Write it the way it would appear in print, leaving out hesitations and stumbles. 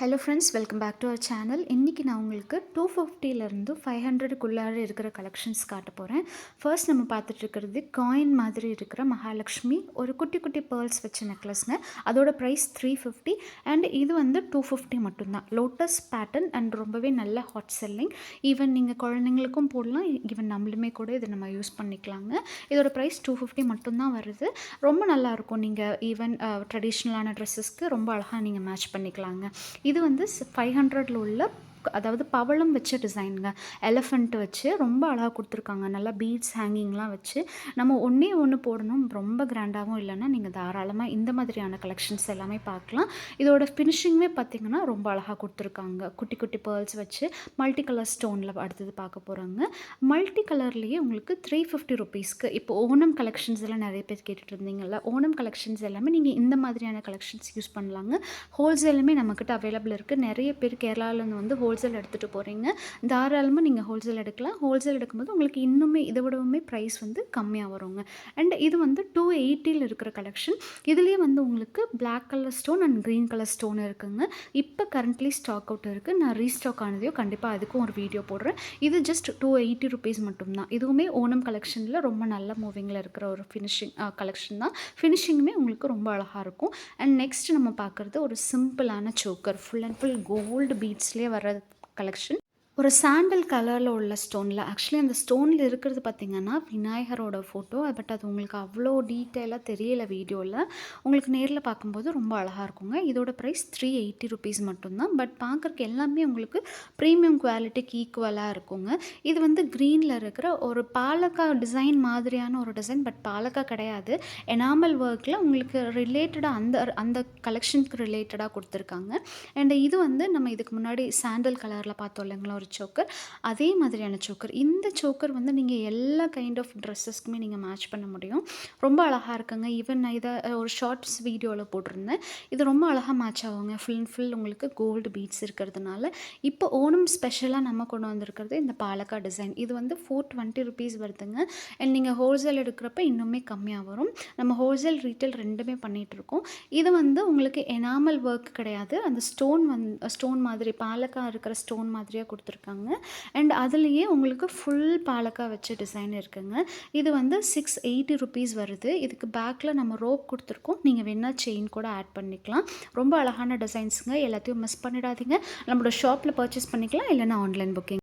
Hello friends, welcome back to our channel. இன்றைக்கி நான் உங்களுக்கு 250லேருந்து 500க்குள்ளார இருக்கிற கலெக்ஷன்ஸ் காட்ட போகிறேன். ஃபர்ஸ்ட் நம்ம பார்த்துட்ருக்கிறது காயின் மாதிரி இருக்கிற மகாலட்சுமி ஒரு குட்டி குட்டி பேர்ல்ஸ் வச்ச நெக்லஸ்ங்க. அதோட ப்ரைஸ் 350 அண்ட் இது வந்து 250 மட்டும்தான். லோட்டஸ் பேட்டர்ன் அண்ட் ரொம்பவே நல்ல ஹாட் செல்லிங். ஈவன் நீங்கள் குழந்தைங்களுக்கும் போடலாம், ஈவன் நம்மளுமே கூட இதை நம்ம யூஸ் பண்ணிக்கலாங்க. இதோட ப்ரைஸ் 250 மட்டும்தான் வருது. ரொம்ப நல்லாயிருக்கும். நீங்கள் ஈவன் ட்ரெடிஷ்னலான ட்ரெஸ்ஸஸ்க்கு ரொம்ப அழகாக நீங்கள் மேட்ச் பண்ணிக்கலாங்க. இது வந்து 500ல் உள்ள, அதாவது பவளம் வச்ச டிசைனுங்க. எலஃபண்ட் வச்சு ரொம்ப அழகாக கொடுத்துருக்காங்க. நல்லா பீட்ஸ் ஹேங்கிங்லாம் வச்சு நம்ம ஒன்றே ஒன்று போடணும், ரொம்ப கிராண்டாகவும் இல்லைன்னா நீங்கள் தாராளமாக இந்த மாதிரியான கலெக்ஷன்ஸ் எல்லாமே பார்க்கலாம். இதோட ஃபினிஷிங்குமே பார்த்திங்கன்னா ரொம்ப அழகாக கொடுத்துருக்காங்க. குட்டி குட்டி பேர்ல்ஸ் வச்சு மல்டி கலர் ஸ்டோனில் அடுத்தது பார்க்க போகிறாங்க. மல்டி கலர்லேயே உங்களுக்கு 350 ருபீஸ்க்கு. இப்போ ஓணம் கலெக்ஷன்ஸ் எல்லாம் நிறைய பேர் கேட்டுட்டு இருந்தீங்கல்ல, ஓணம் கலெக்ஷன்ஸ் எல்லாமே நீங்கள் இந்த மாதிரியான கலெக்ஷன்ஸ் யூஸ் பண்ணலாங்க. ஹோல்சேலுமே நம்மக்கிட்ட அவைலபிள் இருக்குது. நிறைய பேர் கேரளாவிலேருந்து வந்து ஹோல்சேல் எடுத்துகிட்டு போகிறீங்க, தாராளமாக நீங்கள் ஹோல்சேல் எடுக்கலாம். ஹோல்சேல் எடுக்கும்போது உங்களுக்கு இன்னுமே இதை விடவுமே ப்ரைஸ் வந்து கம்மியாக வருங்க. அண்ட் இது வந்து 280ல் இருக்கிற கலெக்ஷன். இதுலேயே வந்து உங்களுக்கு black colour stone and green colour stone இருக்குங்க. இப்போ கரண்ட்லி ஸ்டாக் அவுட் இருக்குது. நான் ரீஸ்டாக் ஆனதையோ கண்டிப்பாக அதுக்கும் ஒரு வீடியோ போடுறேன். இது ஜஸ்ட் 280 ருபீஸ் மட்டும்தான். இதுவுமே ஓணம் கலெக்ஷனில் ரொம்ப நல்ல மூவிங்கில் இருக்கிற ஒரு ஃபினிஷிங் கலெக்ஷன் தான். ஃபினிஷிங்குமே உங்களுக்கு ரொம்ப அழகாக இருக்கும். அண்ட் நெக்ஸ்ட் நம்ம பார்க்குறது ஒரு சிம்பிளான choker, full and full gold பீட்ஸ்லேயே வர கலெக்ஷன். ஒரு சாண்டல் கலரில் உள்ள ஸ்டோனில், ஆக்சுவலி அந்த ஸ்டோனில் இருக்கிறது பார்த்திங்கன்னா விநாயகரோட ஃபோட்டோ. பட் அது உங்களுக்கு அவ்வளோ டீட்டெயிலாக தெரியல வீடியோவில். உங்களுக்கு நேரில் பார்க்கும்போது ரொம்ப அழகாக இருக்குங்க. இதோட ப்ரைஸ் 380 ருபீஸ் மட்டும்தான். பட் பார்க்குறக்கு எல்லாமே உங்களுக்கு ப்ரீமியம் குவாலிட்டிக்கு ஈக்குவலாக இருக்குங்க. இது வந்து க்ரீனில் இருக்கிற ஒரு பாலக்கா டிசைன் மாதிரியான ஒரு டிசைன், பட் பாலக்கா கிடையாது. எனாமல் ஒர்க்கில் உங்களுக்கு ரிலேட்டடாக அந்த கலெக்ஷனுக்கு ரிலேட்டடாக கொடுத்துருக்காங்க. அண்ட் இது வந்து நம்ம இதுக்கு முன்னாடி சாண்டல் கலரில் பார்த்தோம் இல்லைங்களா ஒரு சோக்கர், அதே மாதிரியான சோக்கர். இந்த சோக்கர் வந்து நீங்கள் எல்லா கைண்ட் ஆஃப் ட்ரெஸ்ஸஸ்க்குமே நீங்கள் மேட்ச் பண்ண முடியும். ரொம்ப அழகாக இருக்குங்க. ஈவன் நான் இதை ஒரு ஷார்ட்ஸ் வீடியோவில் போட்டிருந்தேன். இது ரொம்ப அழகாக மேட்ச் ஆகுங்க. ஃபுல் அண்ட் ஃபுல் உங்களுக்கு கோல்டு பீட்ஸ் இருக்கிறதுனால. இப்போ ஓணம் ஸ்பெஷலாக நம்ம கொண்டு வந்திருக்கிறது இந்த பாலக்கா டிசைன். இது வந்து 420 ருபீஸ் வருதுங்க. அண்ட் நீங்கள் ஹோல்சேல் எடுக்கிறப்ப இன்னுமே கம்மியாக வரும். நம்ம ஹோல்சேல் ரீட்டைல் ரெண்டுமே பண்ணிகிட்ருக்கோம். இது வந்து உங்களுக்கு எனாமல் ஒர்க் கிடையாது. அந்த ஸ்டோன் மாதிரி பாலக்கா இருக்கிற ஸ்டோன் மாதிரியாக கொடுத்துருக்காங்க. அண்ட் அதுலேயே உங்களுக்கு ஃபுல் பாலக்கா வச்ச டிசைன் இருக்குங்க. இது வந்து 680 ருபீஸ் வருது. இதுக்கு பேக்கில் நம்ம ரோப் கொடுத்துருக்கோம். நீங்கள் வேணால் செயின் கூட ஆட் பண்ணிக்கலாம். ரொம்ப அழகான டிசைன்ஸுங்க. எல்லாத்தையும் மிஸ் பண்ணிடாதீங்க. நம்மளோட ஷாப்பில் பர்ச்சேஸ் பண்ணிக்கலாம், இல்லைன்னா ஆன்லைன் புக்கிங்.